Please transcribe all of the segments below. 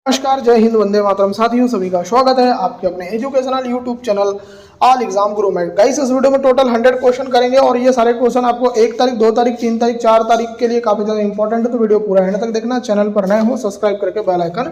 नमस्कार, जय हिंद, वंदे मातरम। साथियों सभी का स्वागत है आपके अपने educational YouTube channel all exam गुरु में। गाइस, इस वीडियो में टोटल 100 क्वेश्चन करेंगे और ये सारे क्वेश्चन आपको 1 तारीख, 2 तारीख, 3 तारीख, 4 तारीख के लिए काफी ज्यादा इंपॉर्टेंट है, तो वीडियो पूरा एंड तक देखना। चैनल पर नए हो सब्सक्राइब करके बेल आइकन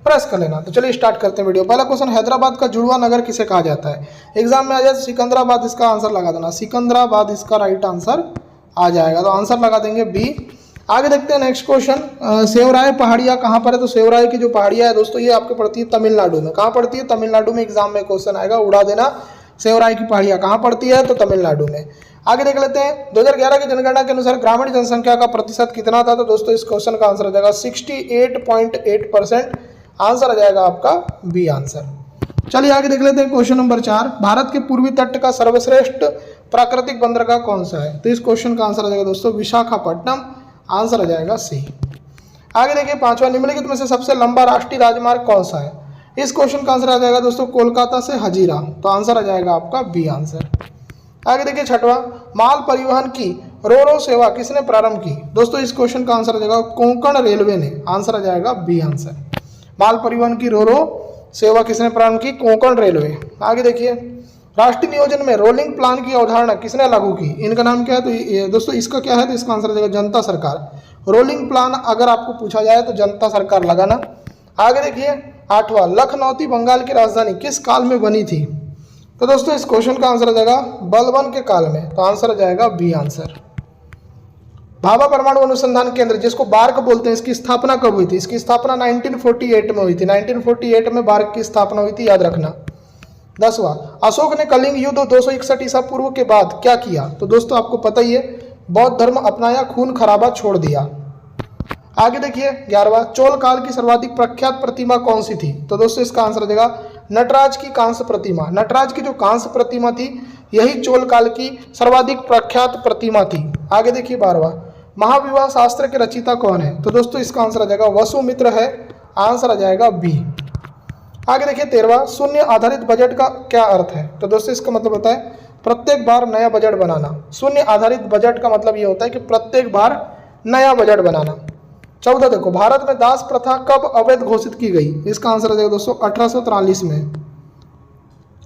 प्रेस कर लेना। तो चलिए स्टार्ट करते हैं वीडियो। पहला क्वेश्चन, हैदराबाद का जुड़वा नगर किसे कहा जाता है? एग्जाम में आ जाए सिकंदराबाद, इसका आंसर लगा देना। सिकंदराबाद इसका राइट आंसर आ जाएगा, तो आंसर लगा देंगे बी। आगे देखते हैं नेक्स्ट क्वेश्चन, सेवराय पहाड़ियाँ कहाँ पर है? तो सेवराय की जो पहाड़ियाँ है दोस्तों, ये आपके पड़ती है तमिलनाडु में। कहाँ पड़ती है? तमिलनाडु में। एग्जाम में क्वेश्चन आएगा, उड़ा देना। सेवराय की पहाड़ियाँ कहाँ पड़ती है? तो तमिलनाडु में। आगे देख लेते हैं, 2011 की जनगणना के अनुसार ग्रामीण जनसंख्या का प्रतिशत कितना था? तो दोस्तों इस क्वेश्चन का आंसर आ जाएगा 68.8%। आंसर आ जाएगा आपका बी आंसर। चलिए आगे देख लेते हैं क्वेश्चन नंबर 4, भारत के पूर्वी तट का सर्वश्रेष्ठ प्राकृतिक बंदरगाह कौन सा है? तो इस क्वेश्चन का आंसर आ जाएगा दोस्तों विशाखापट्टनम। आंसर आ जाएगा सी। आगे देखिए पांचवा, निम्नलिखित में से सबसे लंबा राष्ट्रीय राजमार्ग कौन सा है? इस क्वेश्चन का आंसर आ जाएगा दोस्तों कोलकाता से हजीरा। तो आंसर आ जाएगा आपका बी आंसर। आगे देखिए छठवां, माल परिवहन की रो सेवा किसने प्रारंभ की? दोस्तों इस क्वेश्चन का आंसर आ जाएगा कोंकण रेलवे ने। आंसर आ जाएगा बी आंसर। माल परिवहन की रो सेवा किसने प्रारंभ की? कोंकण रेलवे। आगे देखिए, राष्ट्रीय नियोजन में रोलिंग प्लान की अवधारणा किसने लागू की? इनका नाम क्या है? तो ये दोस्तों इसका क्या है? तो इसका आंसर आ जाएगा जनता सरकार। रोलिंग प्लान अगर आपको पूछा जाए तो जनता सरकार लगाना। आगे देखिए आठवां, लखनौती बंगाल की राजधानी किस काल में बनी थी? तो दोस्तों इस क्वेश्चन का आंसर आ जाएगा बलबन के काल में। तो आंसर आ जाएगा बी आंसर। भाभा परमाणु अनुसंधान केंद्र, जिसको बार्क बोलते हैं, इसकी स्थापना कब हुई थी? इसकी स्थापना 1948 में हुई थी। 1948 में बार्क की स्थापना हुई थी, याद रखना। 10वां, अशोक ने कलिंग युद्ध 261 ईसा पूर्व के बाद क्या किया? तो दोस्तों आपको पता ही है, बौद्ध धर्म अपनाया, खून खराबा छोड़ दिया। आगे देखिए 11वां, चोल काल की सर्वाधिक प्रख्यात प्रतिमा कौन सी थी? तो दोस्तों इसका आंसर आ जाएगा नटराज की कांस्य प्रतिमा। नटराज की जो कांस्य प्रतिमा थी, यही चोल काल की सर्वाधिक प्रख्यात प्रतिमा थी। आगे देखिए 12वां, महाविवाह शास्त्र के रचयिता कौन है? तो दोस्तों इसका आंसर आ जाएगा वसुमित्र है। आंसर आ जाएगा बी। आगे देखिए 13वां, शून्य आधारित बजट का क्या अर्थ है? तो दोस्तों इसका मतलब होता है प्रत्येक बार नया बजट बनाना। शून्य आधारित बजट का मतलब ये होता है कि प्रत्येक बार नया बजट बनाना। 14, देखो भारत में दास प्रथा कब अवैध घोषित की गई? इसका आंसर आ जाएगा दोस्तों 1843 में।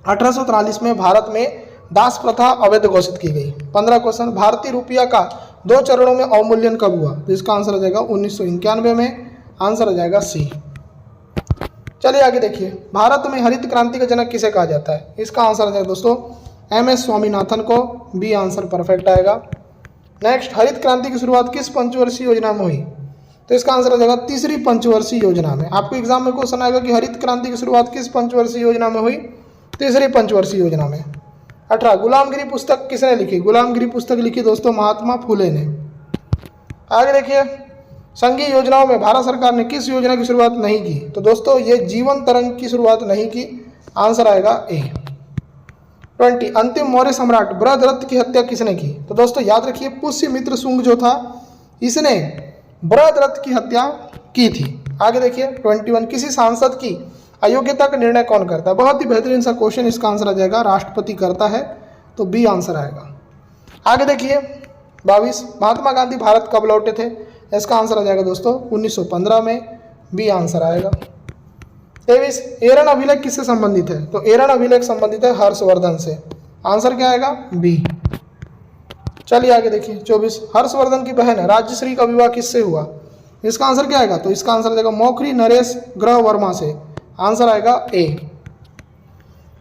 1843 में भारत में दास प्रथा अवैध घोषित की गई। 15 क्वेश्चन, भारतीय रुपया का 2 चरणों में अवमूल्यन कब हुआ? तो इसका आंसर आ जाएगा 1991 में। आंसर आ जाएगा सी। चलिए आगे देखिए, भारत में हरित क्रांति का जनक किसे कहा जाता है? इसका आंसर आ जाएगा दोस्तों MS स्वामीनाथन को। बी आंसर परफेक्ट आएगा। नेक्स्ट, हरित क्रांति की शुरुआत किस पंचवर्षीय योजना में हुई? तो इसका आंसर आ जाएगा तीसरी पंचवर्षीय योजना में। आपको एग्जाम में क्वेश्चन आएगा कि हरित क्रांति की शुरुआत किस पंचवर्षीय योजना में हुई? तीसरी पंचवर्षीय योजना में। 18, गुलामगिरी पुस्तक किसने लिखी? गुलामगिरी पुस्तक लिखी दोस्तों महात्मा फुले ने। आगे देखिए, संघीय योजनाओं में भारत सरकार ने किस योजना की शुरुआत नहीं की? तो दोस्तों ये जीवन तरंग की शुरुआत नहीं की। आंसर आएगा ए। 20, अंतिम मौर्य सम्राट बृहद्रथ की हत्या किसने की? तो दोस्तों याद रखिए, पुष्यमित्र शुंग जो था, इसने बृहद्रथ की हत्या की थी। आगे देखिए 21, किसी सांसद की अयोग्यता का निर्णय कौन करता है? बहुत ही बेहतरीन सा क्वेश्चन। इसका आंसर आ जाएगा राष्ट्रपति करता है। तो बी आंसर आएगा। आगे देखिए 22, महात्मा गांधी भारत कब लौटे थे? इसका आंसर आ जाएगा दोस्तों 1915 में। बी आंसर आएगा। 23, एरन अभिलेख किससे संबंधित है? तो एरन अभिलेख संबंधित है हर्षवर्धन से। आंसर क्या आएगा? बी। चलिए आगे देखिए 24, हर्षवर्धन की बहन राजश्री का विवाह किससे हुआ? इसका आंसर क्या आएगा? तो इसका आंसर आ जाएगा मौखरी नरेश ग्रह वर्मा से। आंसर आएगा ए।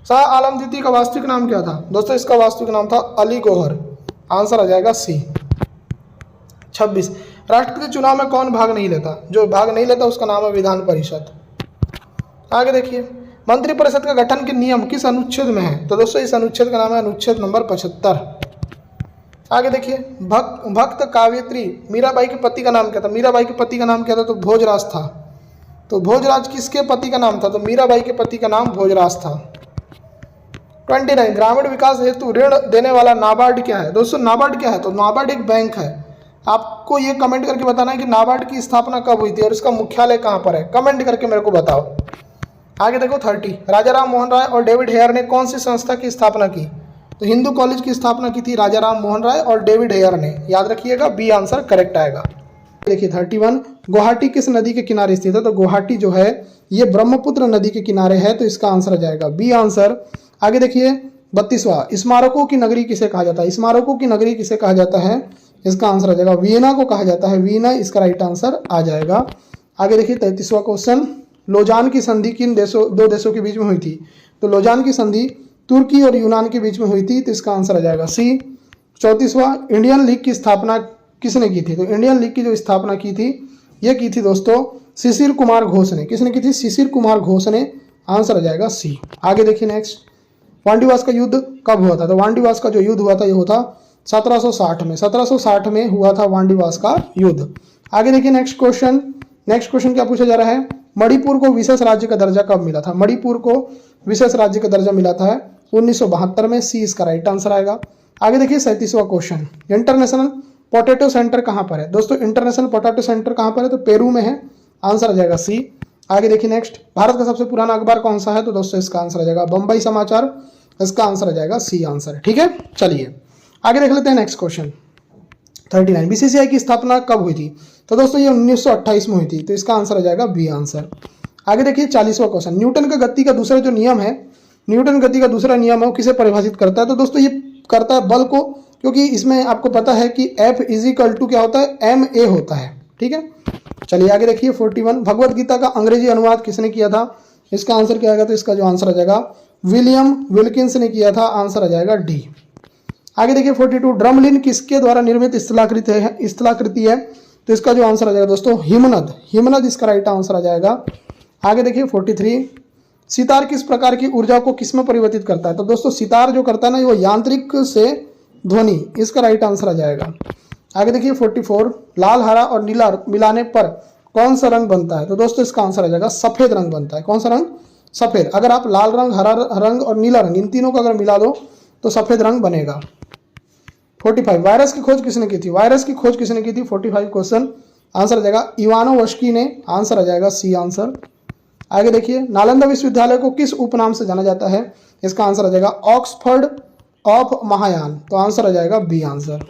शाह आलम द्वितीय का वास्तविक नाम क्या था? दोस्तों इसका वास्तविक नाम था अली गौहर। आंसर आ जाएगा सी। 26, राष्ट्रपति चुनाव में कौन भाग नहीं लेता? जो भाग नहीं लेता उसका नाम है विधान परिषद। आगे देखिए, मंत्रिपरिषद का गठन के नियम किस अनुच्छेद में है? तो दोस्तों इस अनुच्छेद का नाम है अनुच्छेद नंबर 75। आगे देखिए, भक्त काव्यत्री मीराबाई के पति का नाम क्या था? मीराबाई के पति का नाम क्या था? तो भोजराज था। तो भोजराज किसके पति का नाम था? तो मीराबाई के पति का नाम भोजराज था। 29, ग्रामीण विकास हेतु ऋण देने वाला नाबार्ड क्या है? दोस्तों नाबार्ड क्या है? तो नाबार्ड एक बैंक है। आपको ये कमेंट करके बताना है कि नाबार्ड की स्थापना कब हुई थी और इसका मुख्यालय कहाँ पर है। कमेंट करके मेरे को बताओ। आगे देखो 30, राजा राम मोहन राय और डेविड हेयर ने कौन सी संस्था की स्थापना की? तो हिंदू कॉलेज की स्थापना की थी राजा राम मोहन राय और डेविड हेयर ने। याद रखिएगा, बी आंसर करेक्ट आएगा। देखिए 31, गुवाहाटी किस नदी के किनारे स्थित है? तो गुवाहाटी जो है ये ब्रह्मपुत्र नदी के किनारे है, तो इसका आंसर आ जाएगा बी आंसर। आगे देखिए 32वां, स्मारकों की नगरी किसे कहा जाता है? स्मारकों की नगरी किसे कहा जाता है? इसका आंसर आ जाएगा वियना को कहा जाता है, वियना इसका राइट आंसर आ जाएगा। आगे देखिए 33वां क्वेश्चन, लोजान की संधि किन दो देशों के बीच में हुई थी? तो लोजान की संधि तुर्की और यूनान के बीच में हुई थी, तो इसका आंसर आ जाएगा सी। 34वां, इंडियन लीग की स्थापना किसने की थी? तो इंडियन लीग की जो स्थापना की थी ये की थी दोस्तों शिशिर कुमार घोष ने। किसने की थी? शिशिर कुमार घोष ने, आंसर आ जाएगा सी। आगे देखिए नेक्स्ट, वांडीवास का युद्ध कब हुआ था? तो वांडीवास का जो युद्ध हुआ था ये हुआ था 1760 में, 1760 में हुआ था वांडीवास का युद्ध। आगे देखिए नेक्स्ट क्वेश्चन क्या पूछा जा रहा है? मणिपुर को विशेष राज्य का दर्जा कब मिला था? मणिपुर को विशेष राज्य का दर्जा मिला था 1972 में, सी इसका राइट आंसर आएगा। आगे देखिए 37वां क्वेश्चन, इंटरनेशनल पोटैटो सेंटर कहां पर है? दोस्तों इंटरनेशनल पोटैटो सेंटर कहां पर है? तो पेरू में है, आंसर आ जाएगा सी। आगे देखिए नेक्स्ट, भारत का सबसे पुराना अखबार कौन सा है? तो दोस्तों इसका आंसर आ जाएगा बंबई समाचार, इसका आंसर आ जाएगा सी आंसर। ठीक है, चलिए आगे देख लेते हैं नेक्स्ट क्वेश्चन 39, बीसीसीआई की स्थापना कब हुई थी? तो दोस्तों ये 1928 में हुई थी, तो इसका आंसर आ जाएगा बी आंसर। आगे देखिए 40वां क्वेश्चन, न्यूटन का गति का दूसरा जो नियम है, न्यूटन गति का दूसरा नियम है वो किसे परिभाषित करता है? तो दोस्तों ये करता है बल को, क्योंकि इसमें आपको पता है कि F इजिकल टू क्या होता है? ma होता है। ठीक है, चलिए आगे देखिए 41, भगवत गीता का अंग्रेजी अनुवाद किसने किया था? इसका आंसर क्या आएगा? तो इसका जो आंसर आ जाएगा विलियम विल्किंस ने किया था, आंसर आ जाएगा डी। आगे देखिए 42, ड्रमलिन किसके द्वारा निर्मित स्थलाकृति है? तो इसका जो आंसर आ जाएगा दोस्तों हिमनद इसका राइट आंसर आ जाएगा। आगे देखिए 43, सितार किस प्रकार की ऊर्जा को किस में परिवर्तित करता है? तो दोस्तों सितार जो करता है ना वो यांत्रिक से ध्वनि, इसका राइट आंसर आ जाएगा। आगे देखिए 44, लाल हरा और नीला मिलाने पर कौन सा रंग बनता है? तो दोस्तों इसका आंसर आ जाएगा सफेद रंग बनता है। कौन सा रंग? सफेद। अगर आप लाल रंग, हरा रंग और नीला रंग इन तीनों को अगर मिला दो तो सफेद रंग बनेगा। 45, वायरस की खोज किसने की थी? वायरस की खोज किसने की थी? 45 क्वेश्चन, आंसर आ जाएगा इवानोवस्की ने, आंसर आ जाएगा सी आंसर। आगे देखिए नालंदा विश्वविद्यालय को किस उपनाम से जाना जाता है? इसका आंसर आ जाएगा ऑक्सफोर्ड ऑफ महायान, तो आंसर आ जाएगा बी आंसर।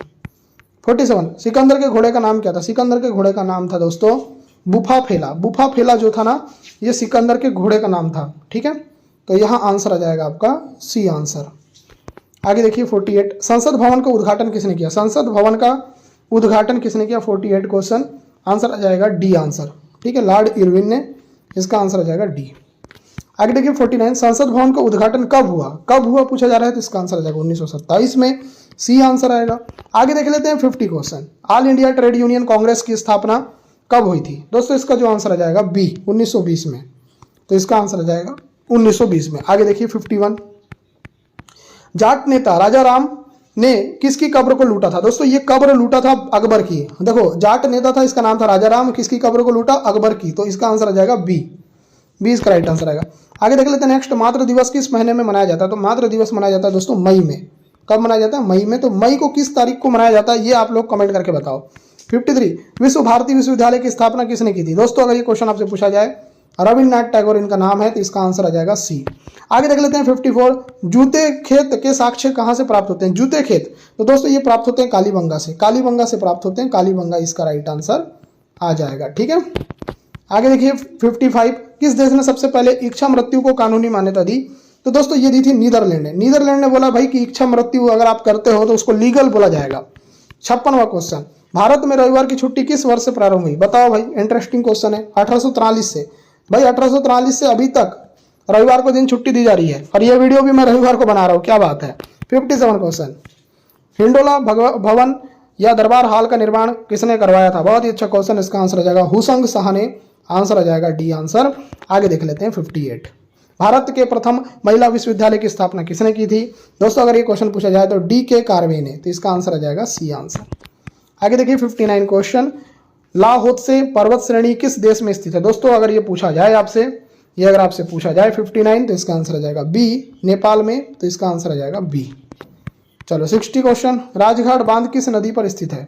47, सिकंदर के घोड़े का नाम क्या था? सिकंदर के घोड़े का नाम था दोस्तों बुफाफेला। बुफाफेला जो था ना ये सिकंदर के घोड़े का नाम था। ठीक है, तो यहाँ आंसर आ जाएगा आपका सी आंसर। आगे देखिए 48, संसद भवन का उद्घाटन किसने किया? संसद भवन का उद्घाटन किसने किया? 48 क्वेश्चन, आंसर आ जाएगा डी आंसर। ठीक है, लॉर्ड इरविन ने, इसका आंसर आ जाएगा डी। आगे देखिए 49, संसद भवन का उद्घाटन कब हुआ? कब हुआ पूछा जा रहा है, तो इसका आंसर आ जाएगा 1927 में, सी आंसर आएगा। आगे देख लेते हैं 50 question, all India trade union Congress की स्थापना कब हुई थी? दोस्तों इसका जो आंसर आ जाएगा बी 1920 में, तो इसका आंसर आ जाएगा 1920 में। आगे देखिए 51, जाट नेता राजा राम ने किसकी कब्र को लूटा था? दोस्तों ये कब्र लूटा था अकबर की। देखो जाट नेता था, इसका नाम था राजा राम, किसकी कब्र को लूटा? अकबर की, तो इसका आंसर आ जाएगा बी इसका राइट आंसर आएगा। आगे देख लेते हैं नेक्स्ट, मातृ दिवस किस महीने में मनाया जाता है? तो मातृ दिवस मनाया जाता है दोस्तों मई में। कब मनाया जाता है? मई में। तो मई को किस तारीख को मनाया जाता है ये आप लोग कमेंट करके बताओ। 53, विश्व भारती विश्वविद्यालय की स्थापना किसने की थी? दोस्तों अगर ये क्वेश्चन आपसे पूछा जाए, रविन्द्रनाथ टैगोर इनका नाम है, तो इसका आंसर आ जाएगा सी। आगे देख लेते हैं 54, जूते खेत के साक्ष्य कहां से प्राप्त होते हैं? जूते खेत, तो दोस्तों ये प्राप्त होते हैं कालीबंगा से, कालीबंगा से प्राप्त होते हैं, कालीबंगा इसका राइट आंसर आ जाएगा। ठीक है, आगे देखिए 55, किस देश ने सबसे पहले इच्छा मृत्यु को कानूनी मान्यता दी? तो दोस्तों ये दी थी नीदरलैंड ने। नीदरलैंड ने बोला भाई कि इच्छा मृत्यु अगर आप करते हो तो उसको लीगल बोला जाएगा। 56वां क्वेश्चन, भारत में रविवार की छुट्टी किस वर्ष से प्रारंभ हुई? बताओ भाई, इंटरेस्टिंग क्वेश्चन है। 1843 से। भाई 1843 से अभी तक रविवार को दिन छुट्टी दी जा रही है, और ये वीडियो भी मैं रविवार को बना रहा हूँ, क्या बात है। 57 क्वेश्चन, हिंडोला भवन या दरबार हाल का निर्माण किसने करवाया था? बहुत ही अच्छा क्वेश्चन, इसका आंसर आ जाएगा हुसंग शाह ने, आंसर आ जाएगा डी आंसर। आगे देख लेते हैं 58, भारत के प्रथम महिला विश्वविद्यालय की स्थापना किसने की थी? दोस्तों अगर ये क्वेश्चन पूछा जाए तो डी के कार्वे ने, तो इसका आंसर आ जाएगा सी आंसर। आगे देखिए 59 क्वेश्चन, लाहोत्से पर्वत श्रेणी किस देश में स्थित है? दोस्तों अगर ये पूछा जाए आपसे, ये अगर आपसे पूछा जाए 59, तो इसका आंसर आ जाएगा बी नेपाल में, तो इसका आंसर आ जाएगा बी। चलो 60 क्वेश्चन, राजघाट बांध किस नदी पर स्थित है?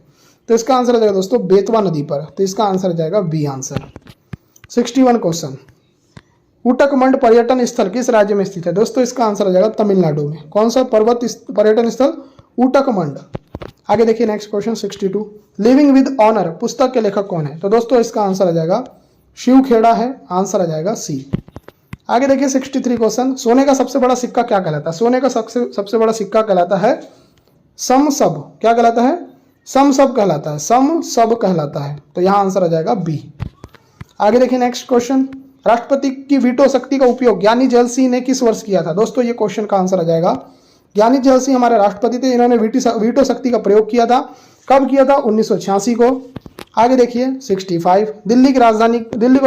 तो इसका आंसर आ जाएगा दोस्तों बेतवा नदी पर, तो इसका आंसर आ जाएगा बी आंसर। 61 क्वेश्चन, उटकमंड पर्यटन स्थल किस राज्य में स्थित है? दोस्तों इसका आंसर आ जाएगा तमिलनाडु में। कौन सा पर्वत पर्यटन स्थल? उटकमंड। आगे देखिए next question 62, living with honour पुस्तक के लेखक कौन है? तो दोस्तों इसका आंसर आ जाएगा शिव खेड़ा है, आंसर आ जाएगा सी। आगे देखिए 63 क्वेश्चन, सोने का सबसे बड़ा सिक्का क्या कहलाता है? सोने का सबसे बड़ा सिक्का कहलाता है समसब। क्या कहलाता है? समसब कहलाता है, समसब कहलाता है। तो यहाँ आंसर आ जाएगा बी। आगे देखिए नेक्स्ट क्वेश्चन, राष्ट्रपति की वीटो शक्ति का उपयोग ज्ञानी जैल सिंह ने किस वर्ष किया था? दोस्तों ये क्वेश्चन का आंसर आ जाएगा, ज्ञानी जैल सिंह हमारे राष्ट्रपति थे, इन्होंने वीटो शक्ति का प्रयोग किया था। कब किया था? 1986 को। आगे देखिए 65, दिल्ली को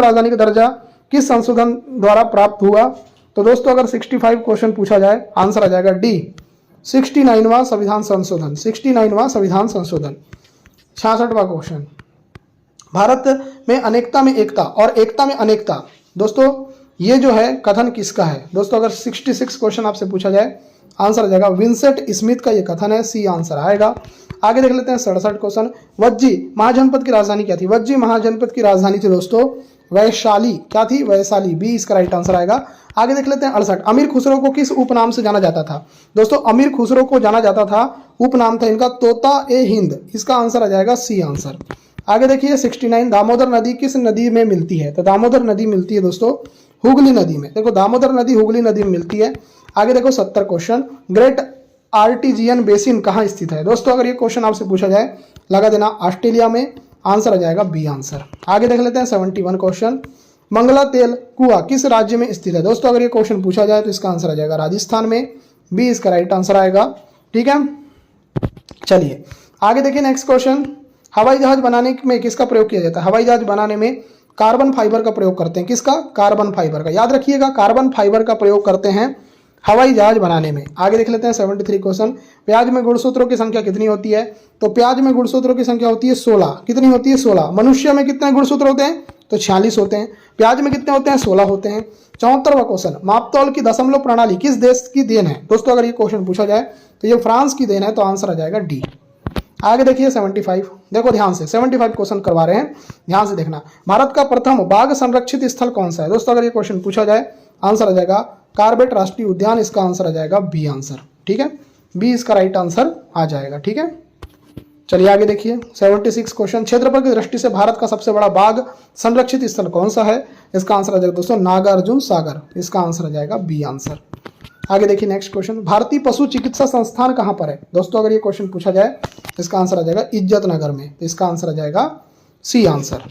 राजधानी का दर्जा किस संशोधन द्वारा प्राप्त हुआ? तो दोस्तों अगर 65 क्वेश्चन पूछा जाए, आंसर आ जाएगा डी, 69वां संविधान संशोधन। 69वां संविधान संशोधन। 66वां क्वेश्चन, भारत में अनेकता में एकता और एकता में अनेकता, दोस्तों ये जो है कथन किसका है? दोस्तों अगर 66 क्वेश्चन आपसे पूछा जाए, आंसर आ जाएगा विंसेंट स्मिथ का ये कथन है, सी आंसर आएगा। आगे देख लेते हैं 67 क्वेश्चन, वज्जी महाजनपद की राजधानी क्या थी? वज्जी महाजनपद की राजधानी थी दोस्तों वैशाली। क्या थी? वैशाली, बी इसका राइट आंसर आएगा। आगे देख लेते हैं 68, अमीर खुसरो को किस उपनाम से जाना जाता था? दोस्तों अमीर खुसरो को जाना जाता था, उपनाम था इनका तोता ए हिंद, इसका आंसर आ जाएगा सी आंसर। आगे देखिए 69, दामोदर नदी किस नदी में मिलती है? तो दामोदर नदी मिलती है दोस्तों हुगली नदी में। देखो दामोदर नदी हुगली नदी में मिलती है। आगे देखो 70 क्वेश्चन, ग्रेट आर्टिजियन बेसिन कहाँ स्थित है? दोस्तों अगर ये क्वेश्चन आपसे पूछा जाए, लगा देना ऑस्ट्रेलिया में, आंसर आ जाएगा बी आंसर। आगे देख लेते हैं 71 क्वेश्चन, मंगला तेल कुआं किस राज्य में स्थित है? दोस्तों अगर ये क्वेश्चन पूछा जाए तो इसका आंसर आ जाएगा राजस्थान में, बी इसका राइट आंसर आएगा। ठीक है, चलिए आगे देखिए नेक्स्ट क्वेश्चन, हवाई जहाज बनाने में किसका प्रयोग किया जाता है? हवाई जहाज बनाने में कार्बन फाइबर का प्रयोग करते हैं। किसका? कार्बन फाइबर का। याद रखिएगा कार्बन फाइबर का प्रयोग करते हैं हवाई जहाज बनाने में। आगे देख लेते हैं 73 क्वेश्चन, प्याज में गुणसूत्रों की संख्या कितनी होती है? तो प्याज में गुणसूत्रों की संख्या होती है 16। कितनी होती है? 16। मनुष्य में कितने गुणसूत्र होते हैं? तो 46 होते हैं। प्याज में कितने होते हैं? 16 होते हैं। 74वां क्वेश्चन, मापतौल की दशमलव प्रणाली किस देश की देन है? दोस्तों अगर ये क्वेश्चन पूछा जाए तो ये फ्रांस की देन है, तो आंसर आ जाएगा डी। आगे देखिए 75, देखो ध्यान से 75 क्वेश्चन करवा रहे हैं, ध्यान से देखना। भारत का प्रथम बाघ संरक्षित स्थल कौन सा है? दोस्तों अगर ये क्वेश्चन पूछा जाए, आंसर आ जाएगा कार्बेट राष्ट्रीय उद्यान, इसका आंसर आ जाएगा बी आंसर। ठीक है, बी इसका राइट आंसर आ जाएगा। ठीक है, चलिए आगे देखिए 76 क्वेश्चन, क्षेत्रफल की दृष्टि से भारत का सबसे बड़ा बाघ संरक्षित स्थल कौन सा है? इसका आंसर आ जाएगा दोस्तों नागार्जुन सागर, इसका आंसर आ जाएगा बी आंसर। आगे देखिए नेक्स्ट क्वेश्चन, भारतीय पशु चिकित्सा संस्थान कहां पर है? दोस्तों अगर ये क्वेश्चन पूछा जाए, इसका आंसर आ जाएगा इज्जत नगर में, तो इसका आंसर आ जाएगा सी आंसर।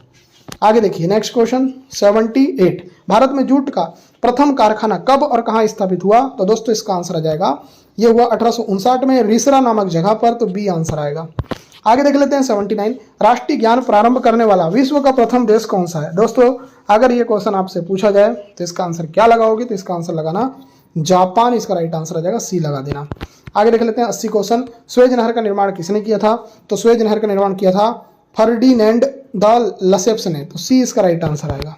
आगे देखिए नेक्स्ट क्वेश्चन 78, भारत में जूट का प्रथम कारखाना कब और कहां स्थापित हुआ? तो दोस्तों इसका आंसर आ जाएगा, ये हुआ 1859 में रिसरा नामक जगह पर, तो बी आंसर आएगा। आगे देख लेते हैं 79, राष्ट्रीय ज्ञान प्रारंभ करने वाला विश्व का प्रथम देश कौन सा है? दोस्तों अगर ये क्वेश्चन आपसे पूछा जाए तो इसका आंसर क्या लगाओगे? तो इसका आंसर लगाना जापान, इसका राइट आंसर आ जाएगा, सी लगा देना। आगे देख लेते हैं 80 क्वेश्चन, सुएज नहर का निर्माण किसने किया था? तो सुएज नहर का निर्माण किया था फर्डिनेंड द लसेप्स ने, तो सी इसका राइट आंसर आएगा।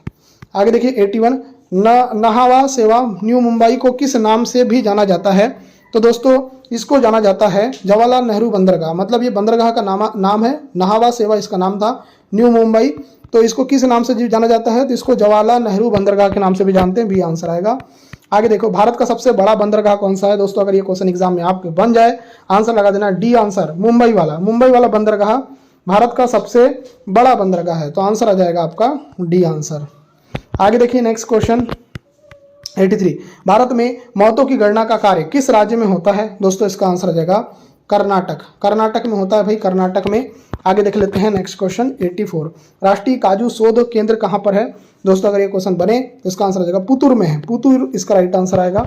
आगे देखिए 81, नहावा सेवा न्यू मुंबई को किस नाम से भी जाना जाता है? तो दोस्तों इसको जाना जाता है जवाहरलाल नेहरू बंदरगाह, मतलब ये बंदरगाह का नाम है, नहावा सेवा इसका नाम था, न्यू मुंबई, तो इसको किस नाम से जाना जाता है? तो इसको जवाहरलाल नेहरू बंदरगाह के नाम से भी जानते हैं, बी आंसर आएगा। आगे देखो भारत का सबसे बड़ा बंदरगाह कौन सा है? दोस्तों अगर ये क्वेश्चन एग्जाम में आपके बन जाए, आंसर लगा देना डी आंसर, मुंबई वाला बंदरगाह भारत का सबसे बड़ा बंदरगाह है, तो आंसर आ जाएगा आपका डी आंसर। आगे देखिए नेक्स्ट क्वेश्चन 83, भारत में मौतों की गणना का कार्य किस राज्य में होता है? दोस्तों इसका आंसर आ जाएगा कर्नाटक में होता है भाई, कर्नाटक में। आगे देख लेते हैं नेक्स्ट क्वेश्चन 84, राष्ट्रीय काजू शोध केंद्र कहां पर है? दोस्तों अगर ये क्वेश्चन बने तो इसका आंसर आ जाएगा पुतुर में है, पुतुर इसका राइट आंसर आएगा।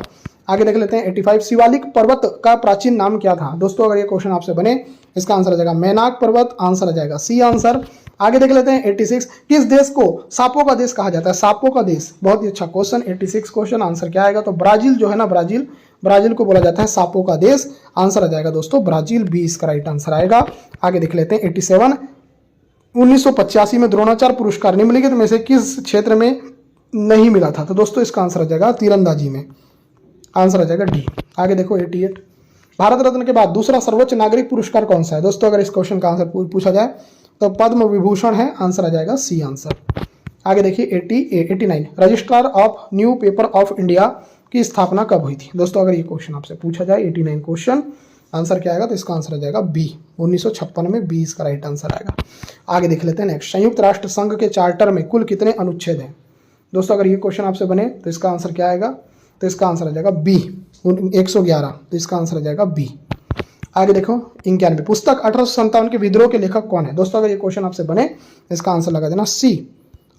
आगे देख लेते हैं 85, शिवालिक पर्वत का प्राचीन नाम क्या था? दोस्तों अगर ये क्वेश्चन आपसे बने, इसका आंसर आ जाएगा मैनाक पर्वत, आंसर आ जाएगा सी आंसर। आगे देख लेते हैं 86, किस देश को सांपों का देश कहा जाता है? सांपों का देश, बहुत ही अच्छा क्वेश्चन। 86 क्वेश्चन, आंसर क्या आएगा? तो ब्राजील जो है ना, ब्राजील को बोला जाता है सांपों का देश, आंसर आ जाएगा दोस्तों ब्राजील, बी इसका राइट आंसर आएगा। आगे देख लेते हैं 87, 1985 में द्रोणाचार्य पुरस्कार निम्नलिखित में से किस क्षेत्र में नहीं मिला था? तो दोस्तों इसका आंसर आ जाएगा तीरंदाजी में, आंसर आ जाएगा डी। आगे देखो 88, भारत रत्न के बाद दूसरा सर्वोच्च नागरिक पुरस्कार कौन सा है? दोस्तों अगर इस क्वेश्चन का आंसर पूछा जाए तो पद्म विभूषण है, आंसर आ जाएगा सी आंसर। आगे देखिए 89, registrar of new paper of India की स्थापना कब हुई थी? दोस्तों अगर ये क्वेश्चन आपसे पूछा जाए 89 क्वेश्चन, आंसर क्या आएगा? तो इसका आंसर आ जाएगा बी, 1956 में बी इसका राइट आंसर आएगा। आगे देख लेते हैं नेक्स्ट, संयुक्त राष्ट्र संघ के चार्टर में कुल कितने अनुच्छेद हैं? दोस्तों अगर ये क्वेश्चन आपसे बने तो इसका आंसर क्या आएगा? तो इसका आंसर आ जाएगा बी, 111। तो इसका आंसर आ जाएगा बी। आगे देखो 91, पुस्तक 1857 के विद्रोह के लेखक कौन है? दोस्तों अगर ये क्वेश्चन आपसे बने इसका आंसर लगा देना सी,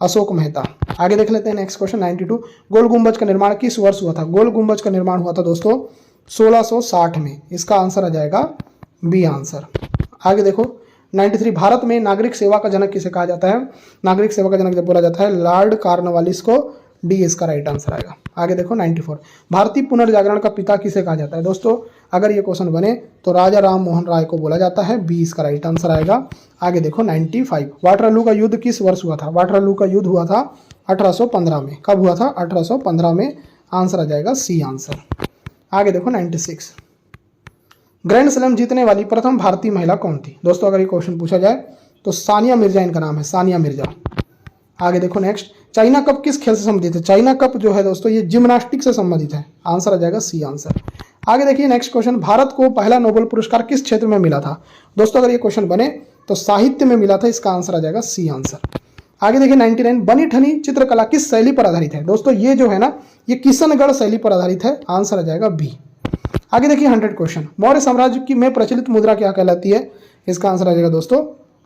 अशोक मेहता। आगे देख लेते हैं नेक्स्ट क्वेश्चन 92, गोल गुंबज का निर्माण किस वर्ष हुआ था? गोल गुंबज का निर्माण हुआ था दोस्तों 1660 में। इसका आंसर आ जाएगा बी आंसर। आगे देखो 93, भारत में नागरिक सेवा का जनक किसे कहा जाता है? नागरिक सेवा का जनक जब बोला जाता है लॉर्ड कॉर्नवालिस को, डी इसका राइट आंसर आएगा। आगे देखो 94, भारतीय पुनर्जागरण का पिता किसे कहा जाता है? दोस्तों अगर ये क्वेश्चन बने तो राजा राम मोहन राय को बोला जाता है, बी इसका राइट आंसर आएगा। आगे देखो 95, वाटरलू का युद्ध किस वर्ष हुआ था? वाटरलू का युद्ध हुआ था 1815 में। कब हुआ था? 1815 में। आंसर आ जाएगा सी आंसर। आगे देखो 96, ग्रैंड स्लैम जीतने वाली प्रथम भारतीय महिला कौन थी? दोस्तों अगर ये क्वेश्चन पूछा जाए तो सानिया मिर्जा इनका नाम है, सानिया मिर्जा। आगे देखो नेक्स्ट, चाइना कप किस खेल से संबंधित है? चाइना कप जो है दोस्तों ये जिम्नास्टिक से संबंधित है। आंसर आ जाएगा सी आंसर। आगे देखिए नेक्स्ट क्वेश्चन, भारत को पहला नोबेल पुरस्कार किस क्षेत्र में मिला था? दोस्तों अगर ये क्वेश्चन बने तो साहित्य में मिला था। इसका आंसर आ जाएगा सी आंसर। आगे देखिए 99, बनी ठनी चित्रकला किस शैली पर आधारित है? दोस्तों ये जो है ना ये किशनगढ़ शैली पर आधारित है। आंसर आ जाएगा बी। आगे देखिए 100 क्वेश्चन, मौर्य साम्राज्य की में प्रचलित मुद्रा क्या कहलाती है? इसका आंसर आ जाएगा दोस्तों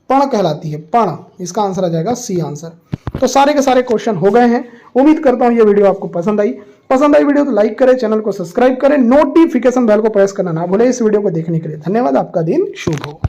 पण कहलाती है, पण। इसका आंसर आ जाएगा सी आंसर। तो सारे के सारे क्वेश्चन हो गए हैं। उम्मीद करता हूं ये वीडियो आपको पसंद आई वीडियो तो लाइक करें, चैनल को सब्सक्राइब करें, नोटिफिकेशन बेल को प्रेस करना ना भूलें। इस वीडियो को देखने के लिए धन्यवाद। आपका दिन शुभ हो।